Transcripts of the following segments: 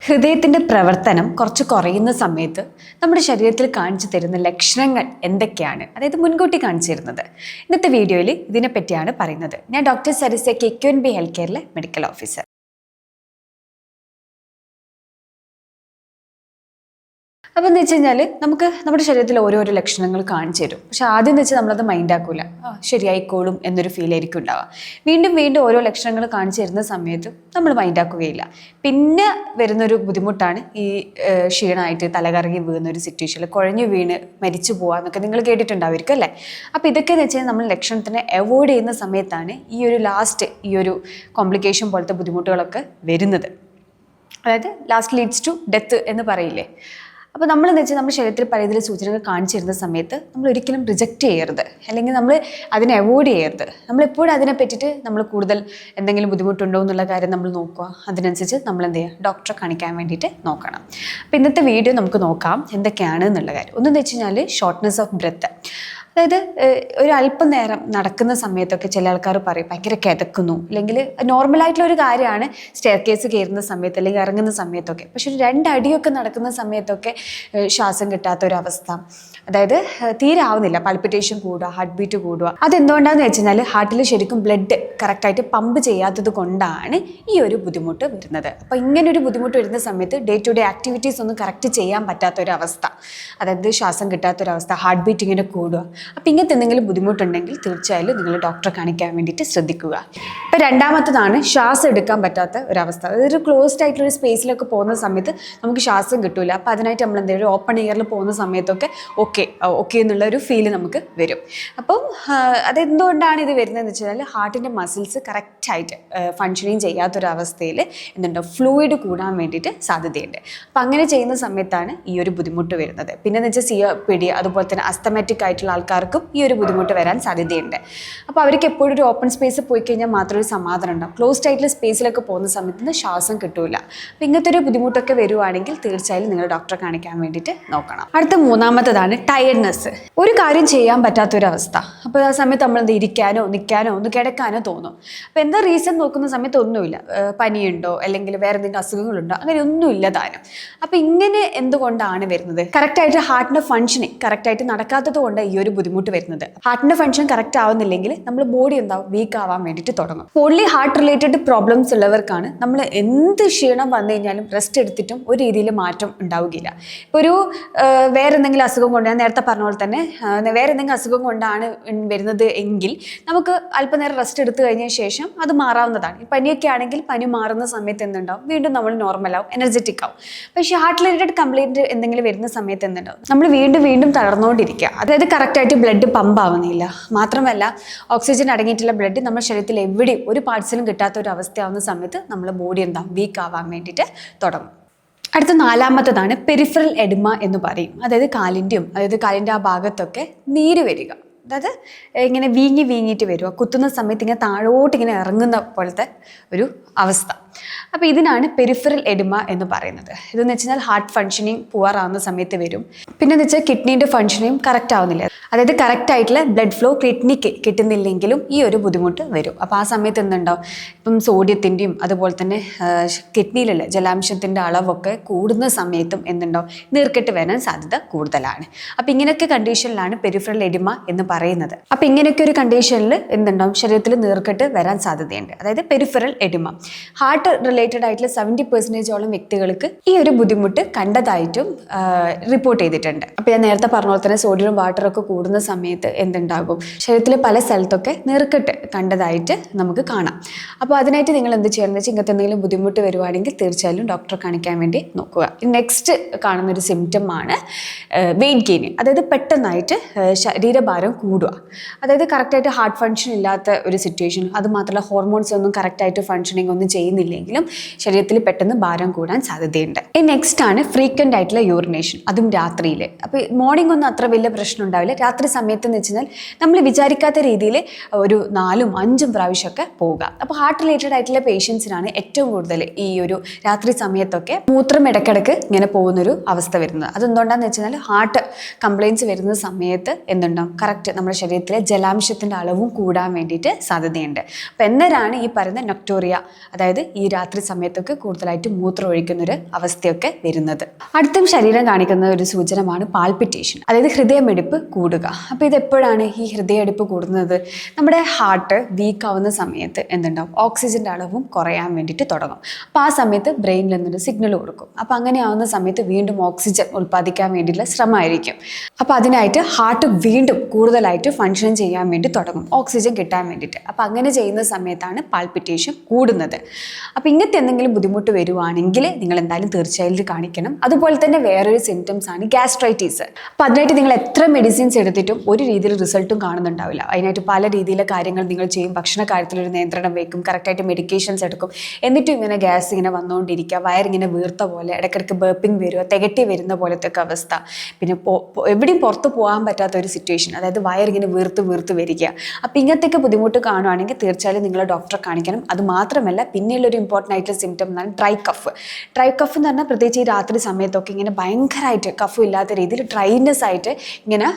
ഹൃദയത്തിൻ്റെ പ്രവർത്തനം കുറച്ച് കുറയുന്ന സമയത്ത് നമ്മുടെ ശരീരത്തിൽ കാണിച്ചു തരുന്ന ലക്ഷണങ്ങൾ എന്തൊക്കെയാണ്, അതായത് മുൻകൂട്ടി കാണിച്ചു തരുന്നത്. ഇന്നത്തെ വീഡിയോയിൽ ഇതിനെപ്പറ്റിയാണ് പറയുന്നത്. ഞാൻ ഡോക്ടർ സരിസ KQNB ഹെൽത്ത് കെയറിലെ മെഡിക്കൽ ഓഫീസർ. അപ്പോൾ എന്ന് വെച്ച് കഴിഞ്ഞാൽ നമുക്ക് നമ്മുടെ ശരീരത്തിൽ ഓരോരോ ലക്ഷണങ്ങൾ കാണിച്ചു തരും. പക്ഷെ ആദ്യം എന്ന് വെച്ചാൽ നമ്മളത് മൈൻഡാക്കൂല, ശരിയായിക്കോളും എന്നൊരു ഫീൽ ആയിരിക്കും ഉണ്ടാവുക. വീണ്ടും വീണ്ടും ഓരോ ലക്ഷണങ്ങൾ കാണിച്ചു തരുന്ന സമയത്ത് നമ്മൾ മൈൻഡാക്കുകയില്ല. പിന്നെ വരുന്നൊരു ബുദ്ധിമുട്ടാണ് ഈ ക്ഷീണമായിട്ട് തലകറങ്ങി വീഴുന്ന ഒരു സിറ്റുവേഷനിൽ കുഴഞ്ഞു വീണ് മരിച്ചു പോകുക എന്നൊക്കെ നിങ്ങൾ കേട്ടിട്ടുണ്ടാവുമായിരിക്കും അല്ലേ. അപ്പോൾ ഇതൊക്കെ എന്ന് വെച്ചാൽ നമ്മൾ ലക്ഷണത്തിനെ അവോയ്ഡ് ചെയ്യുന്ന സമയത്താണ് ഈ ഒരു കോംപ്ലിക്കേഷൻ പോലത്തെ ബുദ്ധിമുട്ടുകളൊക്കെ വരുന്നത്. അതായത് ലാസ്റ്റ് ലീഡ്സ് ടു ഡെത്ത് എന്ന് പറയില്ലേ. അപ്പോൾ നമ്മളെന്ന് വെച്ചാൽ നമ്മുടെ ശരീരത്തിൽ പലതിലും സൂചനകൾ കാണിച്ചു തരുന്ന സമയത്ത് നമ്മൾ ഒരിക്കലും റിജക്റ്റ് ചെയ്യരുത്, അല്ലെങ്കിൽ നമ്മൾ അതിനെ അവോയ്ഡ് ചെയ്യരുത്. നമ്മളെപ്പോഴും അതിനെ പറ്റിയിട്ട് നമ്മൾ കൂടുതൽ എന്തെങ്കിലും ബുദ്ധിമുട്ടുണ്ടോ എന്നുള്ള കാര്യം നമ്മൾ നോക്കുക. അതിനനുസരിച്ച് നമ്മൾ എന്ത് ചെയ്യുക, ഡോക്ടറെ കാണിക്കാൻ വേണ്ടിയിട്ട് നോക്കണം. അപ്പോൾ ഇന്നത്തെ വീഡിയോ നമുക്ക് നോക്കാം എന്തൊക്കെയാണ് എന്നുള്ള കാര്യം. ഒന്നെന്ന് വെച്ച് കഴിഞ്ഞാൽ ഷോർട്ട്നെസ് ഓഫ് ബ്രെത്ത്. അതായത് ഒരു അല്പം നേരം നടക്കുന്ന സമയത്തൊക്കെ ചില ആൾക്കാർ പറയും ഭയങ്കര കിതക്കുന്നു, അല്ലെങ്കിൽ നോർമലായിട്ടുള്ള ഒരു കാര്യമാണ് സ്റ്റെയർ കേസ് കയറുന്ന സമയത്ത് അല്ലെങ്കിൽ ഇറങ്ങുന്ന സമയത്തൊക്കെ. പക്ഷെ ഒരു 2 അടിയൊക്കെ നടക്കുന്ന സമയത്തൊക്കെ ശ്വാസം കിട്ടാത്തൊരവസ്ഥ, അതായത് തീരെ ആവുന്നില്ല, പൾപ്പിറ്റേഷൻ കൂടുക, ഹാർട്ട് ബീറ്റ് കൂടുക. അതെന്തുകൊണ്ടാണെന്ന് വെച്ച് കഴിഞ്ഞാൽ ഹാർട്ടിൽ ശരിക്കും ബ്ലഡ് കറക്റ്റായിട്ട് പമ്പ് ചെയ്യാത്തത് കൊണ്ടാണ് ഈ ഒരു ബുദ്ധിമുട്ട് വരുന്നത്. അപ്പോൾ ഇങ്ങനൊരു ബുദ്ധിമുട്ട് വരുന്ന സമയത്ത് ഡേ ടു ഡേ ആക്ടിവിറ്റീസ് ഒന്നും കറക്റ്റ് ചെയ്യാൻ പറ്റാത്തൊരവസ്ഥ, അതായത് ശ്വാസം കിട്ടാത്തൊരവസ്ഥ, ഹാർട്ട് ബീറ്റ് ഇങ്ങനെ കൂടുക. അപ്പോൾ ഇങ്ങനത്തെ എന്തെങ്കിലും ബുദ്ധിമുട്ടുണ്ടെങ്കിൽ തീർച്ചയായും നിങ്ങൾ ഡോക്ടറെ കാണിക്കാൻ വേണ്ടിയിട്ട് ശ്രദ്ധിക്കുക. ഇപ്പോൾ രണ്ടാമത്തതാണ് ശ്വാസം എടുക്കാൻ പറ്റാത്ത ഒരവസ്ഥ. അതായത് ഒരു ക്ലോസ്ഡ് ആയിട്ടുള്ളൊരു സ്പേസിലൊക്കെ പോകുന്ന സമയത്ത് നമുക്ക് ശ്വാസം കിട്ടില്ല. അപ്പോൾ അതിനായിട്ട് നമ്മൾ എന്തെങ്കിലും ഓപ്പൺ എയറിൽ പോകുന്ന സമയത്തൊക്കെ ഓക്കെ എന്നുള്ള ഒരു ഫീല് നമുക്ക് വരും. അപ്പം അതെന്തുകൊണ്ടാണ് ഇത് വരുന്നതെന്ന് വെച്ച് കഴിഞ്ഞാൽ ഹാർട്ടിൻ്റെ മസിൽസ് കറക്റ്റായിട്ട് ഫങ്ഷനിങ് ചെയ്യാത്തൊരവസ്ഥയിൽ ഫ്ലൂയിഡ് കൂടാൻ വേണ്ടിയിട്ട് സാധ്യതയുണ്ട്. അപ്പം അങ്ങനെ ചെയ്യുന്ന സമയത്താണ് ഈ ഒരു ബുദ്ധിമുട്ട് വരുന്നത്. പിന്നെന്ന് വെച്ചാൽ COPD അതുപോലെ തന്നെ അസ്തമാറ്റിക് ആയിട്ടുള്ള ആൾക്കാർക്കും ഈ ഒരു ബുദ്ധിമുട്ട് വരാൻ സാധ്യതയുണ്ട്. അപ്പോൾ അവർക്ക് എപ്പോഴും ഒരു ഓപ്പൺ സ്പേസ് പോയി കഴിഞ്ഞാൽ മാത്രമേ ഒരു സമാധാനം ഉണ്ടാവും. ക്ലോസ്ഡ് ആയിട്ടുള്ള സ്പേസിലൊക്കെ പോകുന്ന സമയത്ത് ശ്വാസം കിട്ടൂല. അപ്പോൾ ഇങ്ങനത്തെ ഒരു ബുദ്ധിമുട്ടൊക്കെ വരുവാണെങ്കിൽ തീർച്ചയായും നിങ്ങൾ ഡോക്ടറെ കാണിക്കാൻ വേണ്ടിയിട്ട് നോക്കണം. അടുത്ത മൂന്നാമത്തതാണ് ടയർഡ്നെസ്. ഒരു കാര്യം ചെയ്യാൻ പറ്റാത്തൊരവസ്ഥ. അപ്പോൾ ആ സമയത്ത് നമ്മൾ ഇരിക്കാനോ നിൽക്കാനോ ഒന്ന് കിടക്കാനോ തോന്നും. അപ്പോൾ എന്താ റീസൺ നോക്കുന്ന സമയത്ത് ഒന്നുമില്ല, പനിയുണ്ടോ അല്ലെങ്കിൽ വേറെ എന്തെങ്കിലും അസുഖങ്ങളുണ്ടോ, അങ്ങനെ ഒന്നുമില്ല താനും. അപ്പോൾ ഇങ്ങനെ എന്തുകൊണ്ടാണ് വരുന്നത്? കറക്റ്റായിട്ട് ഹാർട്ടിൻ്റെ ഫങ്ഷനിങ് കറക്റ്റായിട്ട് നടക്കാത്തത് കൊണ്ട് ഈ ഒരു ബുദ്ധിമുട്ട് വരുന്നത്. ഹാർട്ടിൻ്റെ ഫങ്ഷൻ കറക്റ്റ് ആവുന്നില്ലെങ്കിൽ നമ്മുടെ ബോഡി എന്താവും, വീക്ക് ആവാൻ വേണ്ടിയിട്ട് തുടങ്ങും. ഓൺലി ഹാർട്ട് റിലേറ്റഡ് പ്രോബ്ലംസ് ഉള്ളവർക്കാണ് നമ്മൾ എന്ത് ക്ഷീണം വന്നു കഴിഞ്ഞാലും റെസ്റ്റ് എടുത്തിട്ടും ഒരു രീതിയിൽ മാറ്റം ഉണ്ടാവുകയില്ല. ഇപ്പോൾ ഒരു വേറെ എന്തെങ്കിലും അസുഖം കൊണ്ട്, ഞാൻ നേരത്തെ പറഞ്ഞ പോലെ തന്നെ വേറെ എന്തെങ്കിലും അസുഖം കൊണ്ടാണ് വരുന്നത് എങ്കിൽ നമുക്ക് അല്പനേരം റെസ്റ്റ് എടുത്തു കഴിഞ്ഞ ശേഷം അത് മാറാവുന്നതാണ്. ഈ പനിയൊക്കെ ആണെങ്കിൽ പനി മാറുന്ന സമയത്ത് എന്തുണ്ടാവും, വീണ്ടും നമ്മൾ നോർമലാവും, എനർജറ്റിക് ആവും. പക്ഷേ ഹാർട്ട് റിലേറ്റഡ് കംപ്ലൈൻറ്റ് എന്തെങ്കിലും വരുന്ന സമയത്ത് എന്തുണ്ടാവും, നമ്മൾ വീണ്ടും തളർന്നുകൊണ്ടിരിക്കുക. അതായത് കറക്റ്റായിട്ട് ബ്ലഡ് പമ്പ് ആവുന്നില്ല. മാത്രമല്ല ഓക്സിജൻ അടങ്ങിയിട്ടുള്ള ബ്ലഡ് നമ്മുടെ ശരീരത്തിൽ എവിടെയും ഒരു പാർട്സിലും കിട്ടാത്ത ഒരു അവസ്ഥയാവുന്ന സമയത്ത് നമ്മുടെ ബോഡി എന്താവും, വീക്ക് ആവാൻ വേണ്ടിയിട്ട് തുടങ്ങും. അടുത്ത നാലാമത്തതാണ് പെരിഫറൽ എഡിമ എന്ന് പറയും. അതായത് കാലിൻ്റെ ആ ഭാഗത്തൊക്കെ നീര് വരിക. അതായത് ഇങ്ങനെ വീങ്ങിയിട്ട് വരിക, കുത്തുന്ന സമയത്ത് ഇങ്ങനെ താഴോട്ട് ഇങ്ങനെ ഇറങ്ങുന്ന പോലത്തെ ഒരു അവസ്ഥ. അപ്പോൾ ഇതിനാണ് പെരിഫറൽ എഡിമ എന്ന് പറയുന്നത്. ഇതെന്ന് വെച്ചാൽ ഹാർട്ട് ഫങ്ഷനിങ് പൂവാറാവുന്ന സമയത്ത് വരും. പിന്നെ എന്ന് വെച്ചാൽ കിഡ്നീൻ്റെ ഫങ്ഷനിങ് കറക്റ്റ് ആവുന്നില്ല. അതായത് കറക്റ്റായിട്ടുള്ള ബ്ലഡ് ഫ്ലോ കിഡ്നിക്ക് കിട്ടുന്നില്ലെങ്കിലും ഈ ഒരു ബുദ്ധിമുട്ട് വരും. അപ്പോൾ ആ സമയത്ത് എന്തുണ്ടാവും, ഇപ്പം സോഡിയത്തിൻ്റെയും അതുപോലെ തന്നെ കിഡ്നിയിലുള്ള ജലാംശത്തിൻ്റെ അളവൊക്കെ കൂടുന്ന സമയത്തും എന്തുണ്ടാവും, നീർക്കെട്ട് വരാൻ സാധ്യത കൂടുതലാണ്. അപ്പോൾ ഇങ്ങനെയൊക്കെ കണ്ടീഷനിലാണ് പെരിഫറൽ എഡിമ എന്ന് പറയുന്നത്. അപ്പോൾ ഇങ്ങനെയൊക്കെ ഒരു കണ്ടീഷനിൽ എന്തുണ്ടാവും, ശരീരത്തിൽ നീർക്കെട്ട് വരാൻ സാധ്യതയുണ്ട്. അതായത് പെരിഫറൽ എഡിമ. ഹാർട്ട് റിലേറ്റഡ് ആയിട്ടുള്ള 70% വ്യക്തികൾക്ക് ഈ ഒരു ബുദ്ധിമുട്ട് കണ്ടതായിട്ടും റിപ്പോർട്ട് ചെയ്തിട്ടുണ്ട്. അപ്പോൾ ഞാൻ നേരത്തെ പറഞ്ഞ പോലെ തന്നെ സോഡിയം വാട്ടറൊക്കെ കൂടുന്ന സമയത്ത് എന്തുണ്ടാകും, ശരീരത്തിൽ പല സ്ഥലത്തൊക്കെ നീർക്കെട്ട് കണ്ടതായിട്ട് നമുക്ക് കാണാം. അപ്പോൾ അതിനായിട്ട് നിങ്ങൾ എന്ത് ചെയ്യണമെന്ന് വെച്ചാൽ ഇങ്ങനത്തെ എന്തെങ്കിലും ബുദ്ധിമുട്ട് വരുവാണെങ്കിൽ തീർച്ചയായും ഡോക്ടറെ കാണിക്കാൻ വേണ്ടി നോക്കുക. നെക്സ്റ്റ് കാണുന്നൊരു സിംറ്റമാണ് വെയിറ്റ് ഗെയിൻ. അതായത് പെട്ടെന്നായിട്ട് ശരീരഭാരം കൂടുക. അതായത് കറക്റ്റായിട്ട് ഹാർട്ട് ഫങ്ഷൻ ഇല്ലാത്ത ഒരു സിറ്റുവേഷൻ, അതുമാത്രമല്ല ഹോർമോൺസ് ഒന്നും കറക്റ്റായിട്ട് ഫങ്ഷനിങ് ഒന്നും ചെയ്യുന്നില്ലെങ്കിലും ശരീരത്തിൽ പെട്ടെന്ന് ഭാരം കൂടാൻ സാധ്യതയുണ്ട്. നെക്സ്റ്റ് ആണ് ഫ്രീക്വൻ്റ് ആയിട്ടുള്ള യൂറിനേഷൻ, അതും രാത്രിയിൽ. അപ്പോൾ മോർണിംഗ് ഒന്നും അത്ര വലിയ പ്രശ്നം ഉണ്ടാവില്ല. രാത്രി സമയത്ത് എന്ന് വെച്ച് കഴിഞ്ഞാൽ നമ്മൾ വിചാരിക്കാത്ത രീതിയിൽ ഒരു 4-5 പ്രാവശ്യമൊക്കെ പോവുക. അപ്പോൾ ഹാർട്ട് റിലേറ്റഡ് ആയിട്ടുള്ള പേഷ്യൻസിനാണ് ഏറ്റവും കൂടുതൽ ഈ ഒരു രാത്രി സമയത്തൊക്കെ മൂത്രം ഇടയ്ക്കിടയ്ക്ക് ഇങ്ങനെ പോകുന്നൊരു അവസ്ഥ വരുന്നത്. അതെന്തുകൊണ്ടാന്ന് വെച്ച് കഴിഞ്ഞാൽ ഹാർട്ട് കംപ്ലയിൻറ്റ്സ് വരുന്ന സമയത്ത് എന്തുണ്ടാവും, കറക്റ്റ് നമ്മുടെ ശരീരത്തിലെ ജലാംശത്തിൻ്റെ അളവും കൂടാൻ വേണ്ടിയിട്ട് സാധ്യതയുണ്ട്. അപ്പോൾ എന്നതാണ് ഈ പറയുന്ന നൊക്ടോറിയ, അതായത് ഈ രാത്രി സമയത്തൊക്കെ കൂടുതലായിട്ട് മൂത്രം ഒഴിക്കുന്നൊരു അവസ്ഥയൊക്കെ വരുന്നത്. അടുത്തും ശരീരം കാണിക്കുന്ന ഒരു സൂചനമാണ് പാൽപിറ്റേഷൻ, അതായത് ഹൃദയമിടിപ്പ് കൂടുക. അപ്പോൾ ഇതെപ്പോഴാണ് ഈ ഹൃദയമിടിപ്പ് കൂടുന്നത്? നമ്മുടെ ഹാർട്ട് വീക്ക് ആവുന്ന സമയത്ത് എന്തുണ്ടാവും, ഓക്സിജൻ്റെ അളവും കുറയാൻ വേണ്ടിയിട്ട് തുടങ്ങും. അപ്പോൾ ആ സമയത്ത് ബ്രെയിനിൽ നിന്നൊരു സിഗ്നൽ കൊടുക്കും. അപ്പോൾ അങ്ങനെ ആവുന്ന സമയത്ത് വീണ്ടും ഓക്സിജൻ ഉൽപ്പാദിക്കാൻ വേണ്ടിയിട്ടുള്ള ശ്രമമായിരിക്കും. അപ്പോൾ അതിനായിട്ട് ഹാർട്ട് വീണ്ടും കൂടുതലായിട്ട് ഫങ്ഷൻ ചെയ്യാൻ വേണ്ടി തുടങ്ങും, ഓക്സിജൻ കിട്ടാൻ വേണ്ടിയിട്ട്. അപ്പോൾ അങ്ങനെ ചെയ്യുന്ന സമയത്താണ് പാൽപിറ്റേഷൻ കൂടുന്നത്. അപ്പോൾ ഇങ്ങനത്തെ എന്തെങ്കിലും ബുദ്ധിമുട്ട് വരുവാണെങ്കിൽ നിങ്ങൾ എന്തായാലും തീർച്ചയായും കാണിക്കണം. അതുപോലെ തന്നെ വേറൊരു സിംറ്റംസ് ആണ് ഗ്യാസ്ട്രൈറ്റീസ്. അപ്പോൾ അതിനായിട്ട് നിങ്ങൾ എത്ര മെഡിസിൻസ് എടുത്തിട്ടും ഒരു രീതിയിൽ റിസൾട്ടും കാണുന്നുണ്ടാവില്ല. അതിനായിട്ട് പല രീതിയിലെ കാര്യങ്ങൾ നിങ്ങൾ ചെയ്യും, ഭക്ഷണ കാര്യത്തിലൊരു നിയന്ത്രണം വയ്ക്കും, കറക്റ്റായിട്ട് മെഡിക്കേഷൻസ് എടുക്കും, എന്നിട്ടും ഇങ്ങനെ ഗ്യാസ് ഇങ്ങനെ വന്നുകൊണ്ടിരിക്കുക, വയറിങ്ങനെ വീർത്ത പോലെ, ഇടയ്ക്കിടയ്ക്ക് ബേപ്പിംഗ് വരിക, തികട്ടി വരുന്ന പോലത്തെ ഒക്കെ അവസ്ഥ, പിന്നെ എവിടെയും പുറത്ത് പോകാൻ പറ്റാത്ത ഒരു സിറ്റുവേഷൻ, അതായത് വയറിങ്ങനെ വീർത്ത് വരിക. അപ്പോൾ ഇങ്ങനത്തെയൊക്കെ ബുദ്ധിമുട്ട് കാണുകയാണെങ്കിൽ തീർച്ചയായും നിങ്ങൾ ഡോക്ടറെ കാണിക്കണം. അത് മാത്രമല്ല പിന്നെയുള്ളൊരു ഇമ്പോർട്ടൻ്റ് ആയിട്ടുള്ള സിംറ്റം എന്നാണ് ഡ്രൈ കഫ്. ഡ്രൈ കഫ് എന്ന് പറഞ്ഞാൽ പ്രത്യേകിച്ച് ഈ രാത്രി സമയത്തൊക്കെ ഇങ്ങനെ ഭയങ്കരമായിട്ട് കഫ് ഇല്ലാത്ത രീതിയിൽ ഡ്രൈനെസ് ആയിട്ട് ഇങ്ങനെ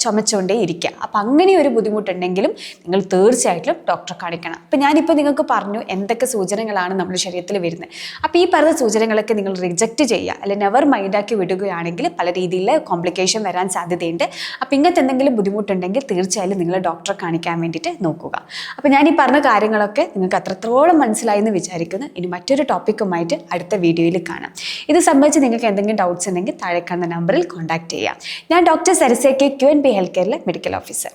ചുമച്ചുകൊണ്ടേ ഇരിക്കുക. അപ്പോൾ അങ്ങനെ ഒരു ബുദ്ധിമുട്ടുണ്ടെങ്കിലും നിങ്ങൾ തീർച്ചയായിട്ടും ഡോക്ടറെ കാണിക്കണം. അപ്പോൾ ഞാനിപ്പോൾ നിങ്ങൾക്ക് പറഞ്ഞു എന്തൊക്കെ സൂചനകളാണ് നമ്മുടെ ശരീരത്തിൽ വരുന്നത്. അപ്പോൾ ഈ പറഞ്ഞ സൂചനകളൊക്കെ നിങ്ങൾ റിജക്റ്റ് ചെയ്യുക, അല്ലെങ്കിൽ നെവർ മൈൻഡാക്കി വിടുകയാണെങ്കിൽ പല രീതിയിൽ കോംപ്ലിക്കേഷൻ വരാൻ സാധ്യതയുണ്ട്. അപ്പോൾ ഇങ്ങനത്തെ എന്തെങ്കിലും ബുദ്ധിമുട്ടുണ്ടെങ്കിൽ തീർച്ചയായും നിങ്ങൾ ഡോക്ടറെ കാണിക്കാൻ വേണ്ടിയിട്ട് നോക്കുക. അപ്പോൾ ഞാൻ ഈ പറഞ്ഞ കാര്യങ്ങളൊക്കെ നിങ്ങൾക്ക് അത്രത്തോളം മനസ്സിലായി എന്ന് വിചാരിക്കുന്നു. ഇനി മറ്റൊരു ടോപ്പിക്കുമായിട്ട് അടുത്ത വീഡിയോയിൽ കാണാം. ഇത് സംബന്ധിച്ച് നിങ്ങൾക്ക് എന്തെങ്കിലും ഡൗട്ട്സ് ഉണ്ടെങ്കിൽ താഴെ കാണുന്ന നമ്പറിൽ കോൺടാക്ട് ചെയ്യാം. ഞാൻ ഡോക്ടർ സരസയ്ക്ക് QNB ഹെൽത്ത് കെയറിലെ മെഡിക്കൽ ഓഫീസർ.